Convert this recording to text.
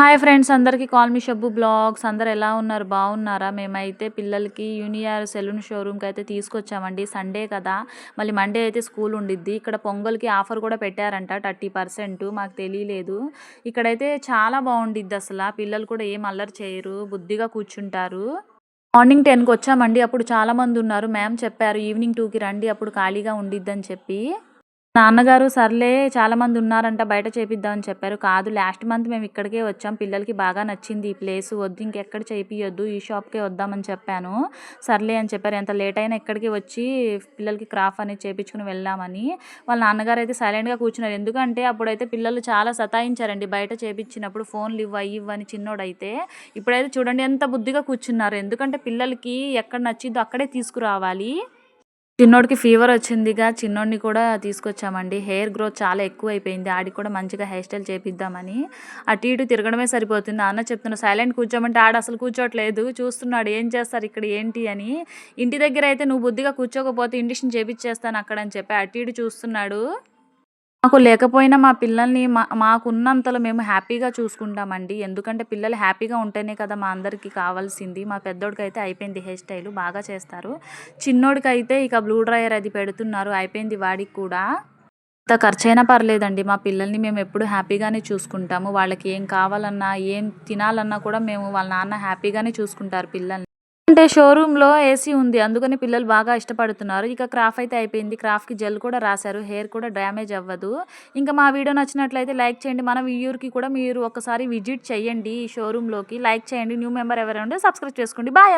Hi friends, అందరికీ call me Shabbu blogs. అందరు ఎలా ఉన్నారు? బాగున్నారా? మేమైతే పిల్లలకి యూనియర్ సెలూన్ షోరూమ్కి అయితే తీసుకొచ్చామండి. సండే కదా, మళ్ళీ మండే అయితే స్కూల్ ఉండిద్ది. ఇక్కడ పొంగల్కి ఆఫర్ కూడా పెట్టారంట 30%. మాకు తెలియలేదు. ఇక్కడైతే చాలా బాగుండిద్ది అసలు. పిల్లలు కూడా ఏం అల్లరి చేయరు, బుద్ధిగా కూర్చుంటారు. మార్నింగ్ 10కి వచ్చామండి. అప్పుడు చాలామంది ఉన్నారు. మ్యామ్ చెప్పారు ఈవినింగ్ 2కి రండి, అప్పుడు ఖాళీగా ఉండిద్దని చెప్పి. నాన్నగారు సర్లే చాలామంది ఉన్నారంట, బయట చేపిద్దామని చెప్పారు. కాదు, లాస్ట్ మంత్ మేము ఇక్కడికే వచ్చాం, పిల్లలకి బాగా నచ్చింది ఈ ప్లేస్, వద్దు ఇంకెక్కడ చేపియొద్దు, ఈ షాప్కే వద్దామని చెప్పాను. సర్లే అని చెప్పారు. ఎంత లేట్ అయినా ఇక్కడికి వచ్చి పిల్లలకి క్రాఫ్ట్ అనేది చేపించుకుని వెళ్దామని. వాళ్ళ నాన్నగారు అయితే సైలెంట్గా కూర్చున్నారు. ఎందుకంటే అప్పుడైతే పిల్లలు చాలా సతాయించారండి బయట చేపించినప్పుడు, ఫోన్లు ఇవ్వ ఇవ్వ అని చిన్నోడైతే. ఇప్పుడైతే చూడండి ఎంత బుద్ధిగా కూర్చున్నారు. ఎందుకంటే పిల్లలకి ఎక్కడ నచ్చిద్దో అక్కడే తీసుకురావాలి. చిన్నోడికి ఫీవర్ వచ్చిందిగా, చిన్నోడిని కూడా తీసుకొచ్చామండి. హెయిర్ గ్రోత్ చాలా ఎక్కువ అయిపోయింది. ఆడికి కూడా మంచిగా హెయిర్ స్టైల్ చేపిద్దామని అటు ఇటు తిరగడమే సరిపోతుంది. నాన్న చెప్తున్నా సైలెంట్ కూర్చోమంటే ఆడ అసలు కూర్చోట్లేదు, చూస్తున్నాడు ఏం చేస్తారు ఇక్కడ ఏంటి అని. ఇంటి దగ్గర అయితే నువ్వు బుద్ధిగా కూర్చోకపోతే ఇండిషన్ చేపిచ్చేస్తాను అక్కడ అని చెప్పి అటు ఇటు చూస్తున్నాడు. మాకు లేకపోయినా మా పిల్లల్ని మాకున్నంతలో మేము హ్యాపీగా చూసుకుంటామండి. ఎందుకంటే పిల్లలు హ్యాపీగా ఉంటేనే కదా మా అందరికీ కావాల్సింది. మా పెద్దోడికైతే అయిపోయింది హెయిర్ స్టైల్, బాగా చేస్తారు. చిన్నోడికైతే ఇక బ్లూ డ్రైయర్ అది పెడుతున్నారు, అయిపోయింది వాడికి కూడా. ఎంత ఖర్చైనా పర్లేదండి, మా పిల్లల్ని మేము ఎప్పుడు హ్యాపీగానే చూసుకుంటాము. వాళ్ళకి ఏం కావాలన్నా ఏం తినాలన్నా కూడా మేము వాళ్ళ నాన్న హ్యాపీగానే చూసుకుంటారు పిల్లల్ని. అంటే షోరూంలో ఏసీ ఉంది, అందుకని పిల్లలు బాగా ఇష్టపడుతున్నారు. ఇక క్రాఫ్ట్ అయితే అయిపోయింది. క్రాఫ్ట్కి జెల్ కూడా రాశారు, హెయిర్ కూడా డ్యామేజ్ అవ్వదు. ఇంకా మా వీడియో నచ్చినట్లయితే లైక్ చేయండి. మన వ్యూర్కి కూడా మీరు ఒకసారి విజిట్ చేయండి ఈ షోరూంలోకి. లైక్ చేయండి. న్యూ మెంబర్ ఎవరైనా ఉంటే సబ్స్క్రైబ్ చేసుకోండి. బాయ్.